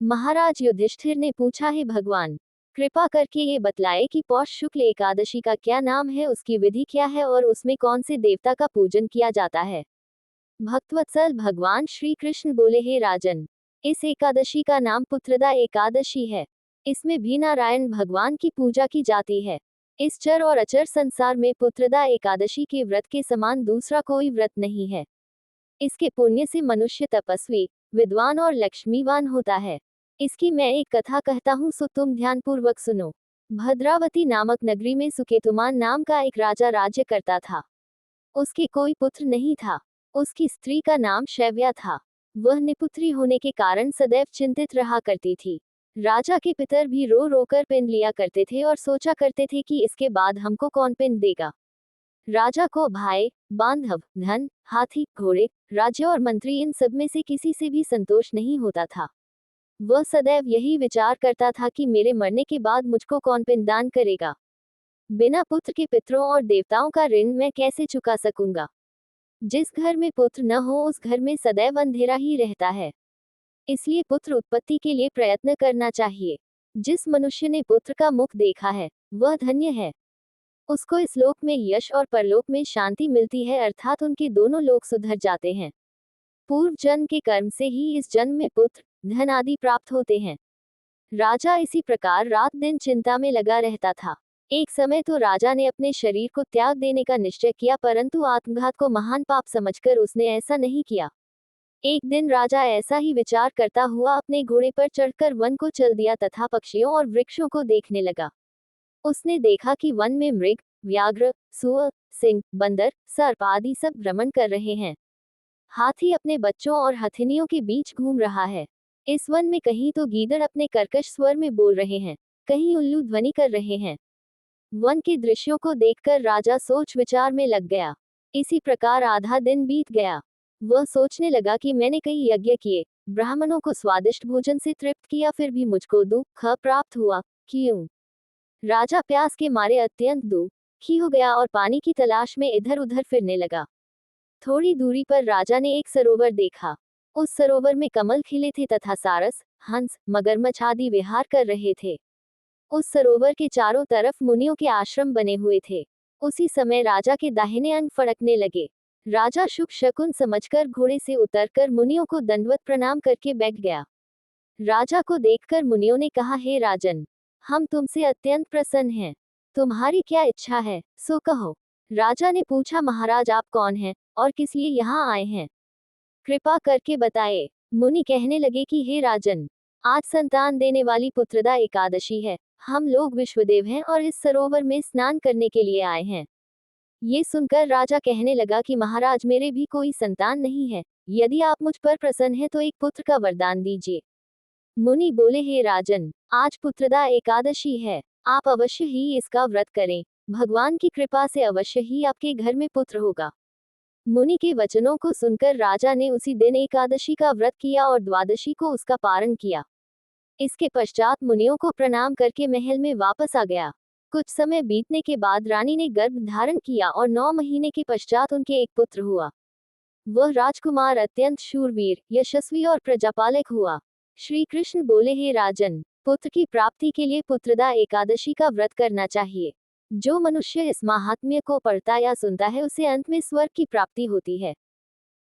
महाराज युधिष्ठिर ने पूछा, है भगवान, कृपा करके ये बतलाए कि पौष शुक्ल एकादशी का क्या नाम है, उसकी विधि क्या है और उसमें कौन से देवता का पूजन किया जाता है। भक्तवत्सल भगवान श्री कृष्ण बोले, हे राजन, इस एकादशी का नाम पुत्रदा एकादशी है। इसमें भी नारायण भगवान की पूजा की जाती है। इस चर और अचर संसार में पुत्रदा एकादशी के व्रत के समान दूसरा कोई व्रत नहीं है। इसके पुण्य से मनुष्य तपस्वी, विद्वान और लक्ष्मीवान होता है। इसकी मैं एक कथा कहता हूँ, सो तुम ध्यानपूर्वक सुनो। भद्रावती नामक नगरी में सुकेतुमान नाम का एक राजा राज्य करता था। उसके कोई पुत्र नहीं था। उसकी स्त्री का नाम शैव्या था। वह निपुत्री होने के कारण सदैव चिंतित रहा करती थी। राजा के पितर भी रो रोकर पिंड लिया करते थे और सोचा करते थे कि इसके बाद हमको कौन पिंड देगा। राजा को भाई, बांधव, धन, हाथी, घोड़े, राज्य और मंत्री, इन सब में से किसी से भी संतोष नहीं होता था। वह सदैव यही विचार करता था कि मेरे मरने के बाद मुझको कौन पिंडदान करेगा। बिना पुत्र के पितरों और देवताओं का ऋण मैं कैसे चुका सकूंगा। जिस घर में पुत्र न हो उस घर में सदैव अंधेरा ही रहता है। इसलिए पुत्र उत्पत्ति के लिए प्रयत्न करना चाहिए। जिस मनुष्य ने पुत्र का मुख देखा है वह धन्य है। उसको इस लोक में यश और परलोक में शांति मिलती है, अर्थात उनके दोनों लोक सुधर जाते हैं। पूर्व जन्म के कर्म से ही इस जन्म में पुत्र, धन आदि प्राप्त होते हैं। राजा इसी प्रकार रात दिन चिंता में लगा रहता था। एक समय तो राजा ने अपने शरीर को त्याग देने का निश्चय किया, परंतु आत्मघात को महान पाप समझकर उसने ऐसा नहीं किया। एक दिन राजा ऐसा ही विचार करता हुआ अपने घोड़े पर चढ़कर वन को चल दिया तथा पक्षियों और वृक्षों को देखने लगा। उसने देखा कि वन में मृग, व्याघ्र, सुअर, सिंह, बंदर, सर्प आदि सब भ्रमण कर रहे हैं। हाथी अपने बच्चों और हथिनियों के बीच घूम रहा है। इस वन में कहीं तो गीदड़ अपने कर्कश स्वर में बोल रहे हैं, कहीं उल्लू ध्वनि कर रहे हैं। वन के दृश्यों को देखकर राजा सोच विचार में लग गया। इसी प्रकार आधा दिन बीत गया। वह सोचने लगा कि मैंने कई यज्ञ किए, ब्राह्मणों को स्वादिष्ट भोजन से तृप्त किया, फिर भी मुझको दुख प्राप्त हुआ। क्यों? राजा प्यास के मारे अत्यंत दुखी हो गया और पानी की तलाश में इधर उधर फिरने लगा। थोड़ी दूरी पर राजा ने एक सरोवर देखा। उस सरोवर में कमल खिले थे तथा सारस, हंस, मगरमच्छ आदि विहार कर रहे थे। उस सरोवर के चारों तरफ मुनियों के आश्रम बने हुए थे। उसी समय राजा के दाहिने अंग फड़कने लगे। राजा शुभ शकुन समझकर घोड़े से उतरकर मुनियों को दंडवत प्रणाम करके बैठ गया। राजा को देखकर मुनियों ने कहा, हे राजन, हम तुमसे अत्यंत प्रसन्न हैं। तुम्हारी क्या इच्छा है, सो कहो। राजा ने पूछा, महाराज आप कौन हैं और किस लिए यहाँ आए हैं? कृपा करके बताए। मुनि कहने लगे कि हे राजन, आज संतान देने वाली पुत्रदा एकादशी है। हम लोग विश्वदेव हैं और इस सरोवर में स्नान करने के लिए आए हैं। ये सुनकर राजा कहने लगा कि महाराज, मेरे भी कोई संतान नहीं है। यदि आप मुझ पर प्रसन्न हैं तो एक पुत्र का वरदान दीजिए। मुनि बोले, हे राजन, आज पुत्रदा एकादशी है। आप अवश्य ही इसका व्रत करें। भगवान की कृपा से अवश्य ही आपके घर में पुत्र होगा। मुनि के वचनों को सुनकर राजा ने उसी दिन एकादशी का व्रत किया और द्वादशी को उसका पारण किया। इसके पश्चात मुनियों को प्रणाम करके महल में वापस आ गया। कुछ समय बीतने के बाद रानी ने गर्भ धारण किया और 9 महीने के पश्चात उनके एक पुत्र हुआ। वह राजकुमार अत्यंत शूरवीर, यशस्वी और प्रजापालक हुआ। श्री कृष्ण बोले, हे राजन, पुत्र की प्राप्ति के लिए पुत्रदा एकादशी का व्रत करना चाहिए। जो मनुष्य इस महात्म्य को पढ़ता या सुनता है उसे अंत में स्वर्ग की प्राप्ति होती है।